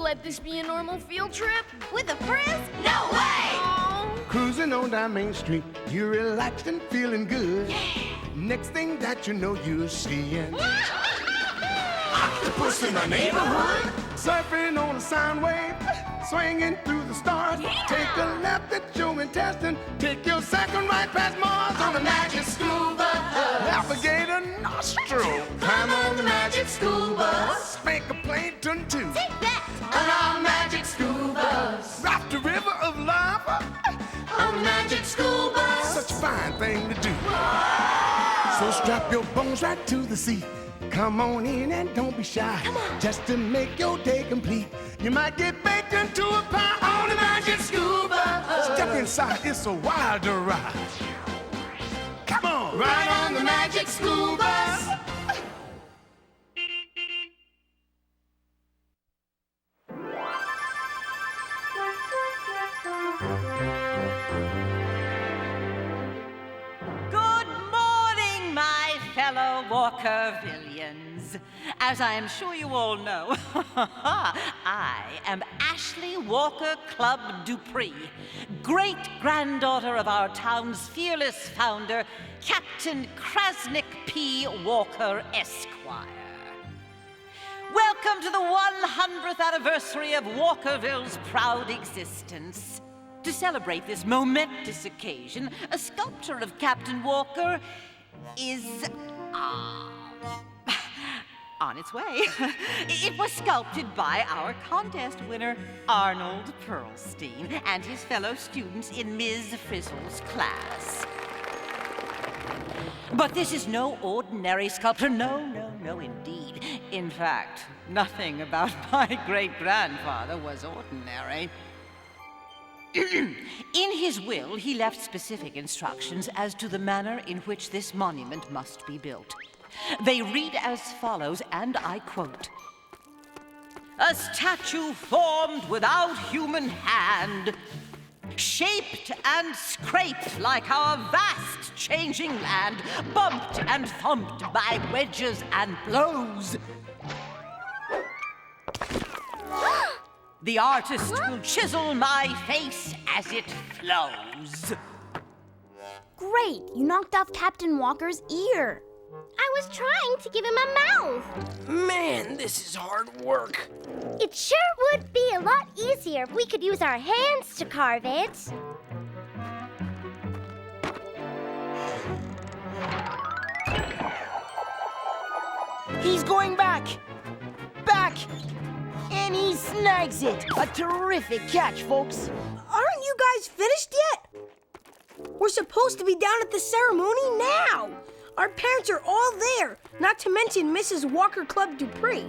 let this be a normal field trip? With a frizz? No way! Oh. Cruising on down Main Street, you're relaxed and feeling good. Yeah. Next thing that you know, you're seeing Octopus in the neighborhood? surfing on a sound wave, swinging through the stars. Yeah. Take a left at your intestine, take your second right past Mars on the magic school bus. Alligator nostril, climb on the magic school bus. Spank a plankton too. Take that! On our magic school bus. Rock the river of lava on the magic school bus. Such a fine thing to do. So strap your bones right to the seat. Come on in and don't be shy. Just to make your day complete. You might get baked into a pie on the magic school bus. Step inside, it's a wilder ride. Come on, ride on the magic school bus. Good morning, my fellow Walkervillians. As I am sure you all know, I am Ashley Walker Clubb Dupree, great-granddaughter of our town's fearless founder, Captain Krasnick P. Walker, Esquire. Welcome to the 100th anniversary of Walkerville's proud existence. To celebrate this momentous occasion, a sculpture of Captain Walker is on its way. It was sculpted by our contest winner, Arnold Pearlstein, and his fellow students in Ms. Frizzle's class. But this is no ordinary sculpture. No, indeed. In fact, nothing about my great-grandfather was ordinary. In his will, he left specific instructions as to the manner in which this monument must be built. They read as follows, and I quote, "A statue formed without human hand, shaped and scraped like our vast changing land, bumped and thumped by wedges and blows. The artist will chisel my face as it flows." Great! You knocked off Captain Walker's ear. I was trying to give him a mouth. Man, this is hard work. It sure would be a lot easier if we could use our hands to carve it. He's going back. Back. And he snags it. A terrific catch, folks. Aren't you guys finished yet? We're supposed to be down at the ceremony now. Our parents are all there, not to mention Mrs. Walker Clubb Dupree.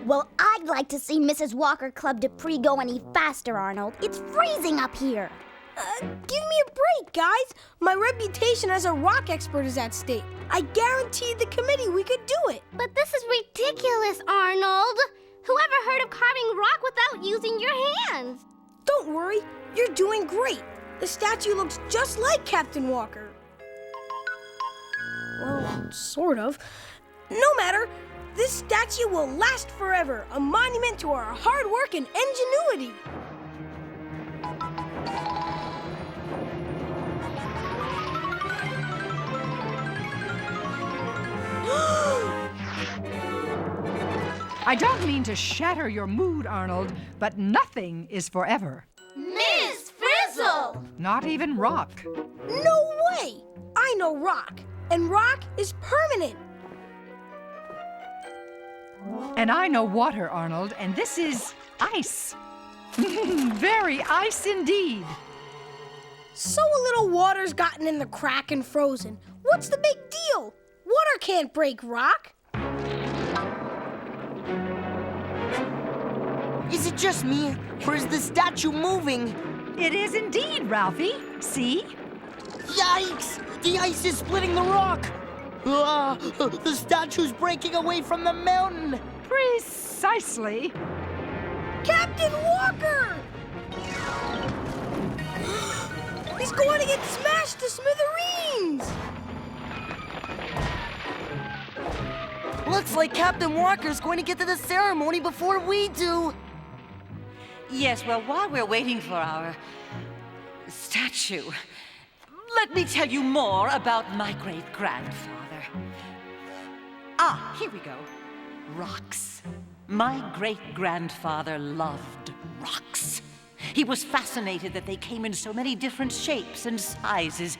Well, I'd like to see Mrs. Walker Clubb Dupree go any faster, Arnold. It's freezing up here. Give me a break, guys. My reputation as a rock expert is at stake. I guaranteed the committee we could do it. But this is ridiculous, Arnold. Whoever heard of carving rock without using your hands? Don't worry, you're doing great. The statue looks just like Captain Walker. Well, sort of. No matter. This statue will last forever, a monument to our hard work and ingenuity. I don't mean to shatter your mood, Arnold, but nothing is forever. Ms. Frizzle! Not even rock. No way! I know rock, and rock is permanent. And I know water, Arnold, and this is ice. Very ice indeed. So a little water's gotten in the crack and frozen. What's the big deal? Water can't break rock. Is it just me, or is the statue moving? It is indeed, Ralphie. See? Yikes! The ice is splitting the rock! The statue's breaking away from the mountain! Precisely. Captain Walker! He's going to get smashed to smithereens! Looks like Captain Walker's going to get to the ceremony before we do. Yes, well, while we're waiting for our statue, let me tell you more about my great-grandfather. Ah, here we go. Rocks. My great-grandfather loved rocks. He was fascinated that they came in so many different shapes and sizes.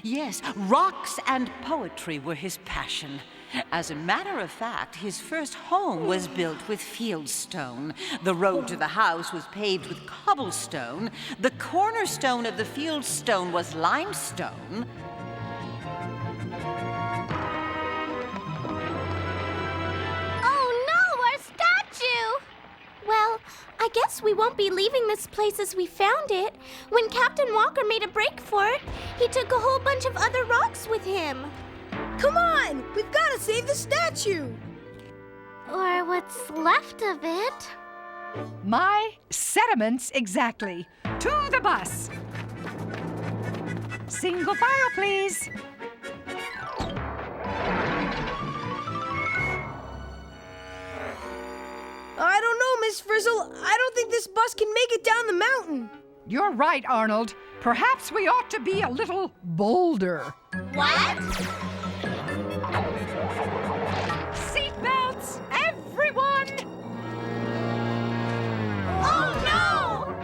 Yes, rocks and poetry were his passion. As a matter of fact, his first home was built with fieldstone. The road to the house was paved with cobblestone. The cornerstone of the fieldstone was limestone. Oh no, our statue! Well, I guess we won't be leaving this place as we found it. When Captain Walker made a break for it, he took a whole bunch of other rocks with him. Come on! We've got to save the statue! Or what's left of it. My sentiments exactly. To the bus. Single file, please. I don't know, Miss Frizzle. I don't think this bus can make it down the mountain. You're right, Arnold. Perhaps we ought to be a little bolder. What? Seatbelts, everyone! Oh no!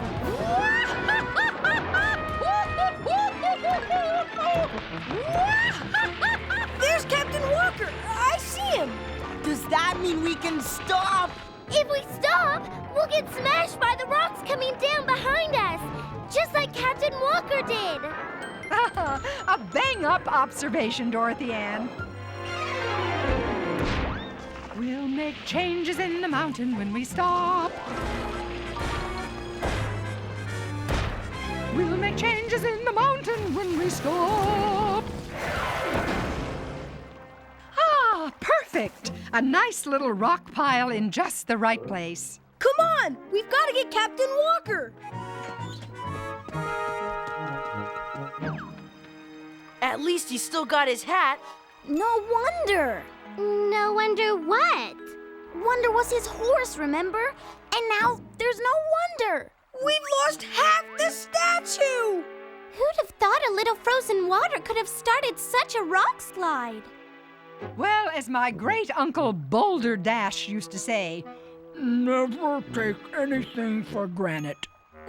There's Captain Walker. I see him. Does that mean we can stop? If we stop, we'll get smashed by the rocks coming down behind us, just like Captain Walker did. A bang-up observation, Dorothy Ann. We'll make changes in the mountain when we stop. We'll make changes in the mountain when we stop. Ah, perfect! A nice little rock pile in just the right place. Come on! We've got to get Captain Walker! At least he's still got his hat. No wonder. No wonder what? Wonder was his horse, remember? And now there's no wonder. We've lost half the statue! Who'd have thought a little frozen water could have started such a rock slide? Well, as my great-uncle Boulder Dash used to say, never take anything for granted.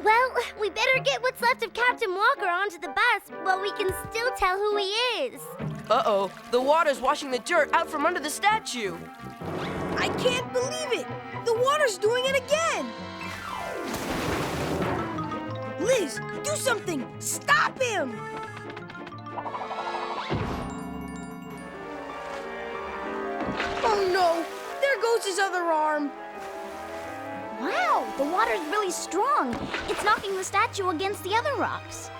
Well, we better get what's left of Captain Walker onto the bus while we can still tell who he is. Uh-oh, the water's washing the dirt out from under the statue. I can't believe it! The water's doing it again! Liz, do something! Stop him! Oh no! There goes his other arm! Wow, the water's really strong. It's knocking the statue against the other rocks.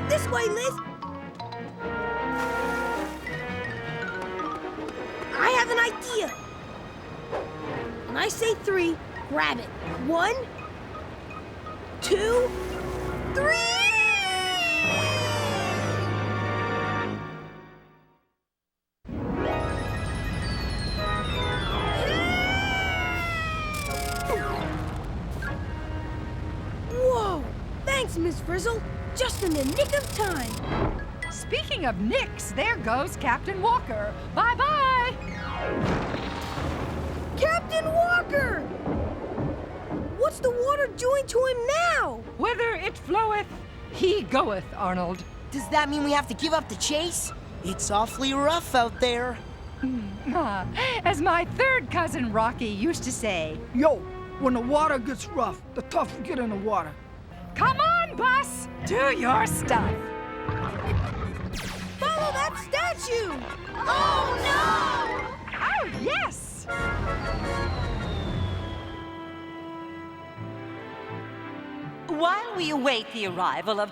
This way, Liz! I have an idea! When I say 3, grab it. 1, 2, 3! Whoa! Thanks, Miss Frizzle. Just in the nick of time. Speaking of nicks, there goes Captain Walker. Bye-bye! Captain Walker! What's the water doing to him now? Whither it floweth, he goeth, Arnold. Does that mean we have to give up the chase? It's awfully rough out there. As my third cousin Rocky used to say, Yo, when the water gets rough, the tough get in the water. come on, bus, do your stuff. Follow that statue! Oh no! Oh, yes! While we await the arrival of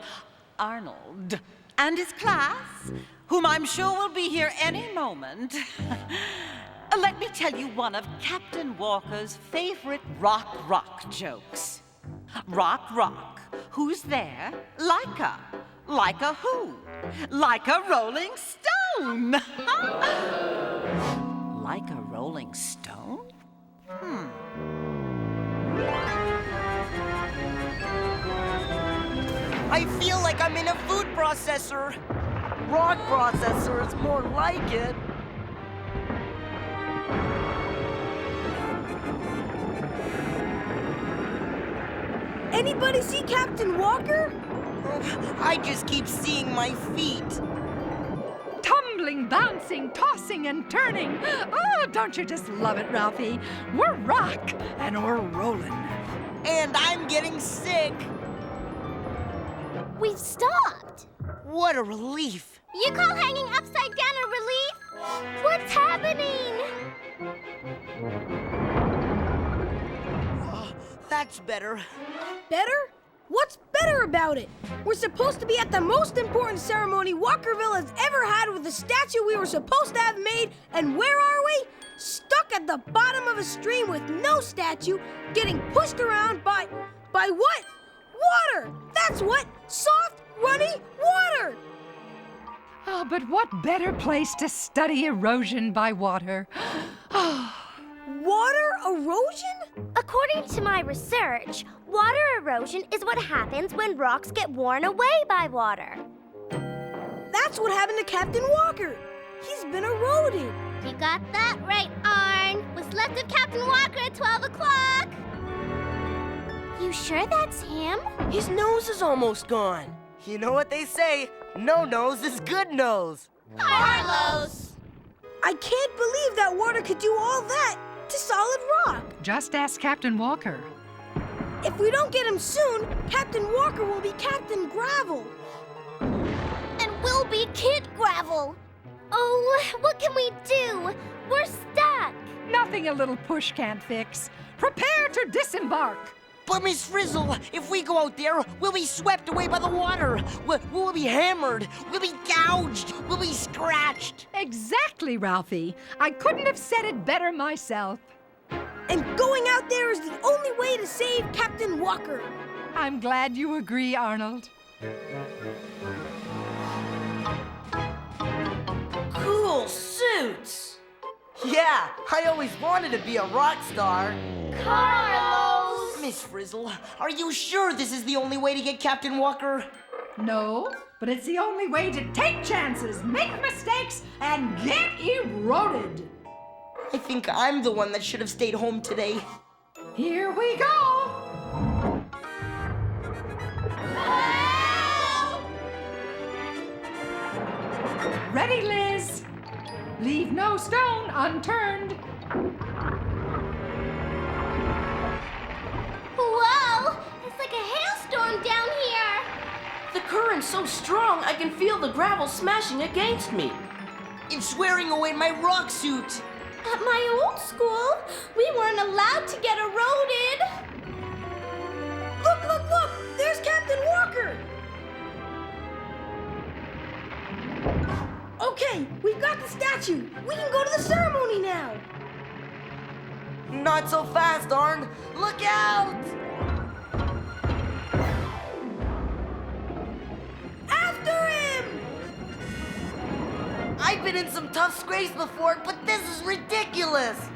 Arnold and his class, whom I'm sure will be here any moment, let me tell you one of Captain Walker's favorite rock jokes. Rock, who's there? Like a who? Like a rolling stone! stone? Like a rolling stone? I feel like I'm in a food processor. Rock processor is more like it. Anybody see Captain Walker? I just keep seeing my feet. Tumbling, bouncing, tossing, and turning. Oh, don't you just love it, Ralphie? We're rock, and we're rolling. And I'm getting sick. We've stopped. What a relief. You call hanging upside down a relief? What's happening? That's better. Better? What's better about it? We're supposed to be at the most important ceremony Walkerville has ever had with the statue we were supposed to have made, and where are we? Stuck at the bottom of a stream with no statue, getting pushed around by what? Water! That's what! Soft, runny water! Oh, but what better place to study erosion by water? Water erosion? According to my research, water erosion is what happens when rocks get worn away by water. That's what happened to Captain Walker. He's been eroded. You got that right, Arn. What's left of Captain Walker at 12 o'clock? You sure that's him? His nose is almost gone. You know what they say, no nose is good nose. Carlos! I can't believe that water could do all that to solid rock. Just ask Captain Walker. If we don't get him soon, Captain Walker will be Captain Gravel. And we'll be Kid Gravel. Oh, what can we do? We're stuck. Nothing a little push can't fix. Prepare to disembark. But Miss Frizzle, if we go out there, we'll be swept away by the water. We'll be hammered. We'll be gouged. We'll be scratched. Exactly, Ralphie. I couldn't have said it better myself. And going out there is the only way to save Captain Walker. I'm glad you agree, Arnold. Cool suits. Yeah, I always wanted to be a rock star. Carlos! Miss Frizzle, are you sure this is the only way to get Captain Walker? No, but it's the only way to take chances, make mistakes, and get eroded. I think I'm the one that should have stayed home today. Here we go. Ready, Liz? Leave no stone unturned. Whoa! It's like a hailstorm down here. The current's so strong I can feel the gravel smashing against me. It's wearing away my rock suit. At my old school, we weren't allowed to get eroded. Look, look, look! There's Captain Walker! Okay, we've got the statue. We can go to the ceremony now. Not so fast, Arn. Look out! After him! I've been in some tough scrapes before, but this is ridiculous.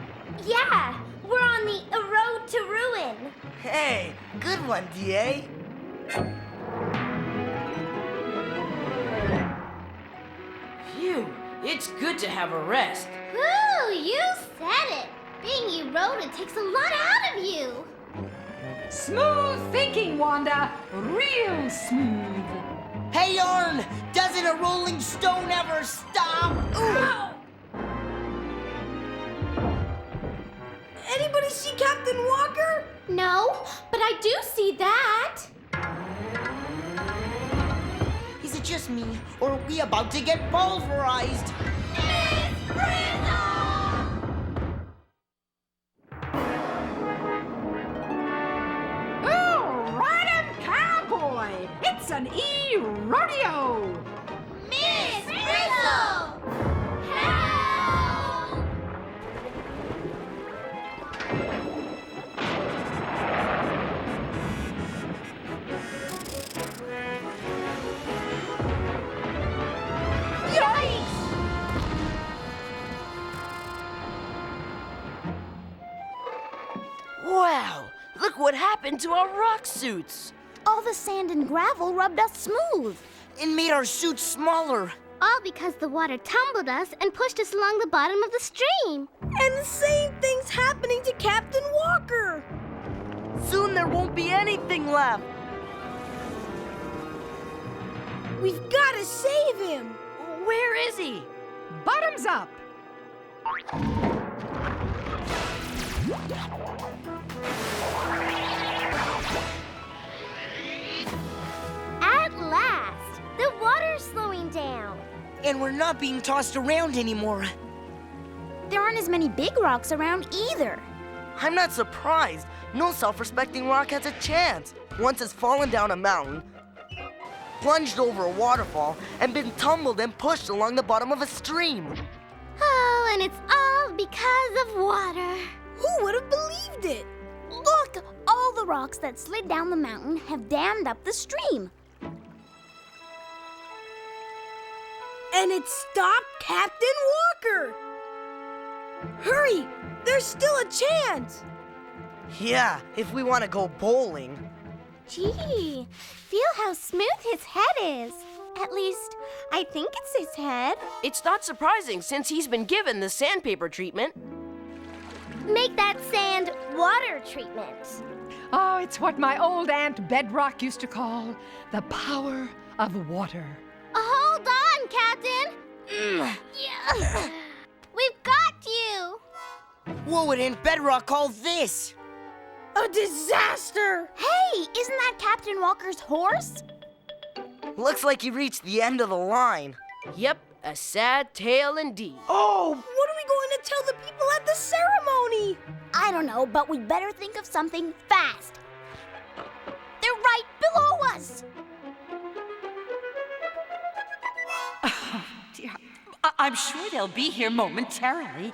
Yeah, we're on the road to ruin. Hey, good one, DA. Phew, it's good to have a rest. Ooh, you said it. Being eroded takes a lot out of you. Smooth thinking, Wanda. Real smooth. Hey, Arn, doesn't a rolling stone ever stop? Ow! Anybody see Captain Walker? No, but I do see that. Is it just me, or are we about to get pulverized? Cowboy! It's an e-rodeo! Miss Frizzle! Help! Yikes! happened to our rock suits? All the sand and gravel rubbed us smooth. It made our suits smaller. All because the water tumbled us and pushed us along the bottom of the stream. And the same thing's happening to Captain Walker. Soon there won't be anything left. We've got to save him. Where is he? Bottoms up. At last, the water's slowing down. And we're not being tossed around anymore. There aren't as many big rocks around either. I'm not surprised. No self-respecting rock has a chance. Once it's fallen down a mountain, plunged over a waterfall, and been tumbled and pushed along the bottom of a stream. Oh, and it's all because of water. Who would have believed it? Look, all the rocks that slid down the mountain have dammed up the stream. And it stopped Captain Walker. Hurry! There's still a chance. Yeah, if we want to go bowling. Gee, feel how smooth his head is. At least, I think it's his head. It's not surprising since he's been given the sandpaper treatment. Make that sand water treatment. Oh, it's what my old Aunt Bedrock used to call the power of water. Hold on, Captain. Yeah. We've got you. What would Aunt Bedrock call this? A disaster! Hey, isn't that Captain Walker's horse? Looks like he reached the end of the line. Yep, a sad tale indeed. Oh, what are we going to tell the people at the ceremony? I don't know, but we'd better think of something fast. They're right below us. Dear, I'm sure they'll be here momentarily.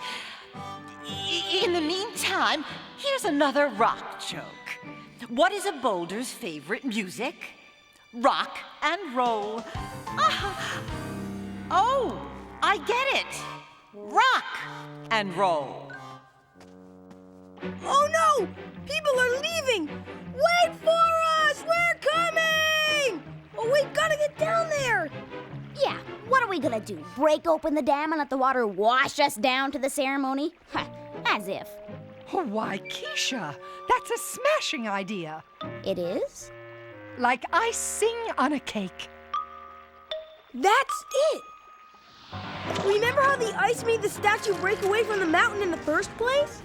In the meantime, here's another rock joke. What is a boulder's favorite music? Rock and roll. Oh, I get it. Rock and roll. Oh no! People are leaving! Wait for us! We're coming! Oh, we've got to get down there! Yeah, what are we gonna do? Break open the dam and let the water wash us down to the ceremony? As if. Oh, why, Keisha, that's a smashing idea. It is? Like icing on a cake. That's it! Remember how the ice made the statue break away from the mountain in the first place?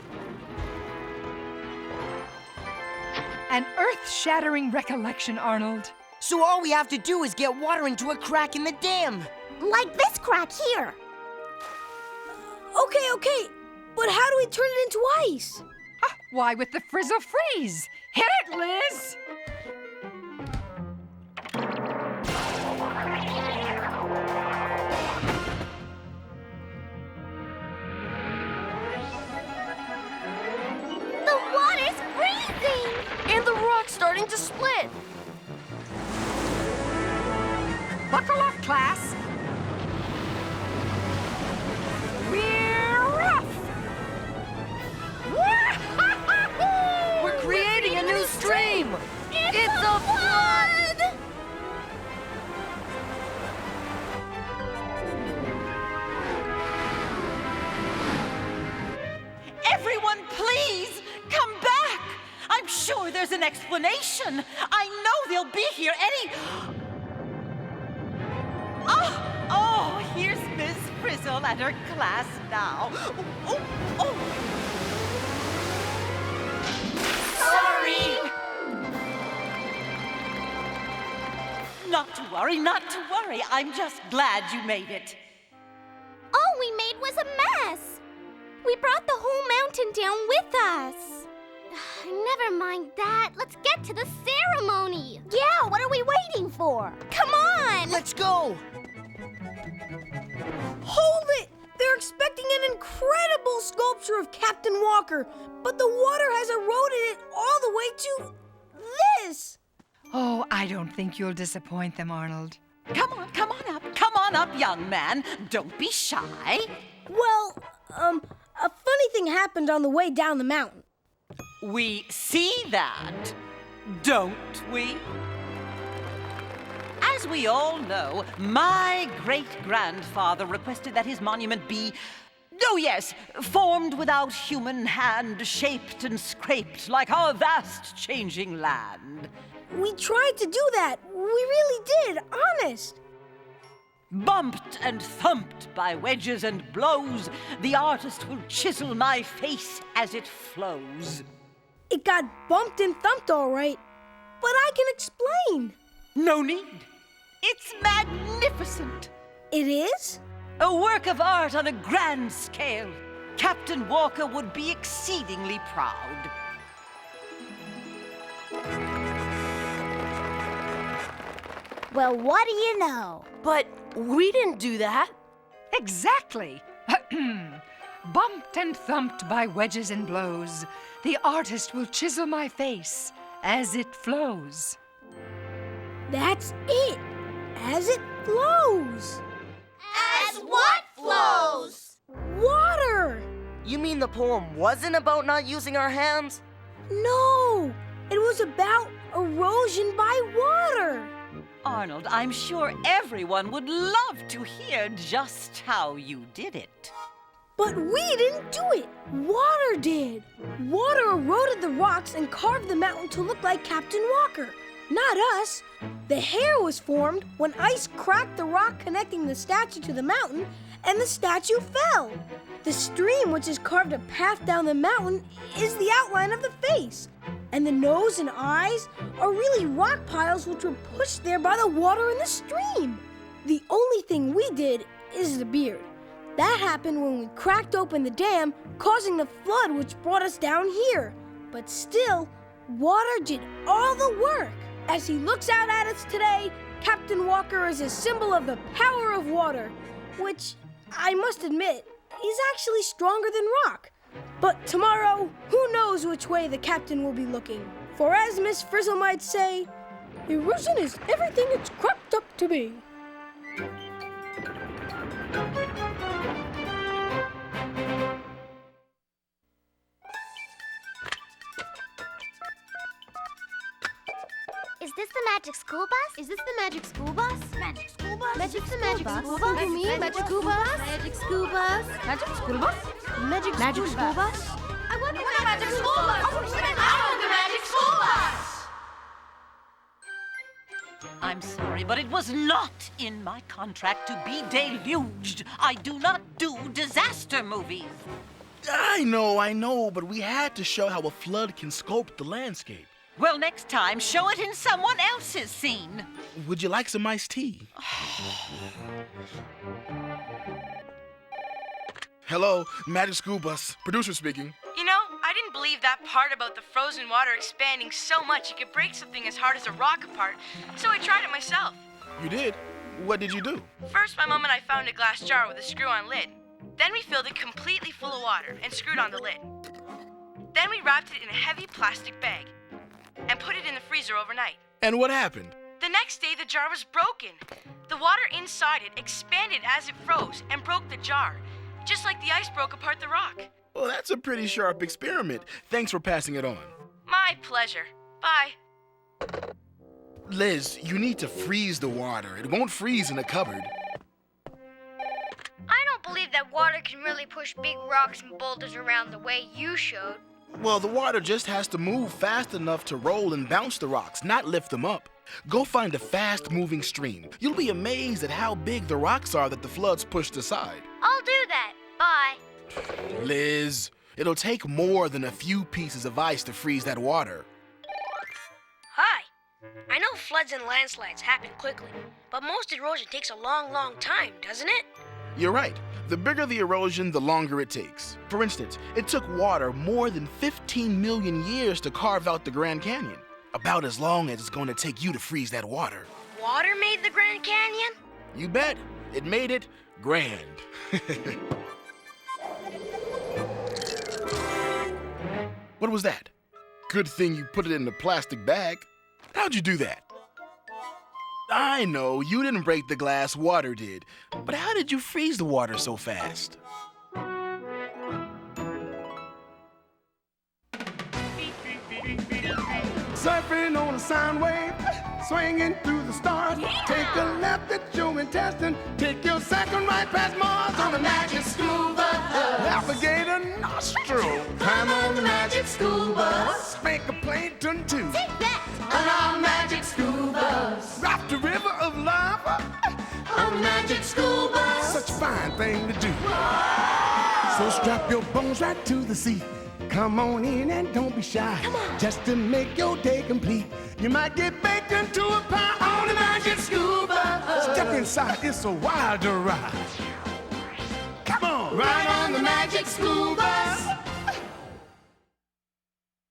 An earth-shattering recollection, Arnold. So all we have to do is get water into a crack in the dam. Like this crack here. Okay, but how do we turn it into ice? Why, with the frizzle freeze. Hit it, Liz! The water's freezing! And the rock's starting to split. Buckle up, class. We're off! We're creating a new stream. It's a flood! Everyone, please, come back. I'm sure there's an explanation. I know they'll be here any... Oh, here's Miss Frizzle and her class now. Oh. Sorry! Not to worry. I'm just glad you made it. All we made was a mess. We brought the whole mountain down with us. Never mind that. Let's get to the ceremony. Yeah, what are we waiting for? Come on! Let's go. Hold it! They're expecting an incredible sculpture of Captain Walker, but the water has eroded it all the way to this. Oh, I don't think you'll disappoint them, Arnold. Come on up, young man. Don't be shy. Well, a funny thing happened on the way down the mountain. We see that. don't we? As we all know, my great-grandfather requested that his monument be, oh yes, formed without human hand, shaped and scraped like our vast changing land. We tried to do that. We really did, honest. Bumped and thumped by wedges and blows, the artist will chisel my face as it flows. It got bumped and thumped all right, but I can explain. No need. It's magnificent. It is? A work of art on a grand scale. Captain Walker would be exceedingly proud. Well, what do you know? But we didn't do that. Exactly. Bumped and thumped by wedges and blows, the artist will chisel my face as it flows. That's it. As it flows. As what flows? Water! You mean the poem wasn't about not using our hands? No, it was about erosion by water. Arnold, I'm sure everyone would love to hear just how you did it. But we didn't do it. Water did. Water eroded the rocks and carved the mountain to look like Captain Walker. Not us. The hair was formed when ice cracked the rock connecting the statue to the mountain, and the statue fell. The stream, which has carved a path down the mountain, is the outline of the face. And the nose and eyes are really rock piles which were pushed there by the water in the stream. The only thing we did is the beard. That happened when we cracked open the dam, causing the flood which brought us down here. But still, water did all the work. As he looks out at us today, Captain Walker is a symbol of the power of water, which, I must admit, is actually stronger than rock. But tomorrow, who knows which way the captain will be looking. For as Miss Frizzle might say, erosion is everything it's cracked up to be. Is this the magic school bus? Is this the magic school bus? Magic school bus? Magic the magic school bus? You mean magic school bus? Magic school bus? Magic school bus? Magic school bus? I wonder what the magic school bus? I want the magic school bus! I'm sorry, but it was not in my contract to be deluged. I do not do disaster movies. I know, but we had to show how a flood can sculpt the landscape. Well, next time, show it in someone else's scene. Would you like some iced tea? Hello, Magic School Bus. Producer speaking. You know, I didn't believe that part about the frozen water expanding so much it could break something as hard as a rock apart, so I tried it myself. You did? What did you do? First, my mom and I found a glass jar with a screw-on lid. Then we filled it completely full of water and screwed on the lid. Then we wrapped it in a heavy plastic bag and put it in the freezer overnight. And what happened? The next day, the jar was broken. The water inside it expanded as it froze and broke the jar, just like the ice broke apart the rock. Well, that's a pretty sharp experiment. Thanks for passing it on. My pleasure. Bye. Liz, you need to freeze the water. It won't freeze in a cupboard. I don't believe that water can really push big rocks and boulders around the way you showed. Well, the water just has to move fast enough to roll and bounce the rocks, not lift them up. Go find a fast-moving stream. You'll be amazed at how big the rocks are that the floods pushed aside. I'll do that. Bye. Liz, it'll take more than a few pieces of ice to freeze that water. Hi. I know floods and landslides happen quickly, but most erosion takes a long, long time, doesn't it? You're right. The bigger the erosion, the longer it takes. For instance, it took water more than 15 million years to carve out the Grand Canyon. About as long as it's going to take you to freeze that water. Water made the Grand Canyon? You bet. It made it grand. What was that? Good thing you put it in a plastic bag. How'd you do that? I know, you didn't break the glass, water did. But how did you freeze the water so fast? surfing on a sound wave, swinging through the stars. Take a left at your intestine, take your second right past Mars on the magic school bus. Alligator nostril, climb on the magic school bus. Spank a plankton too. Take that! On our magic school bus. Rock the river of lava on the magic school bus. Such a fine thing to do. So strap your bones right to the seat. Come on in and don't be shy. Just to make your day complete. You might get baked into a pie on the magic school bus. Step inside, it's a wilder ride. Come on, ride on the magic school bus.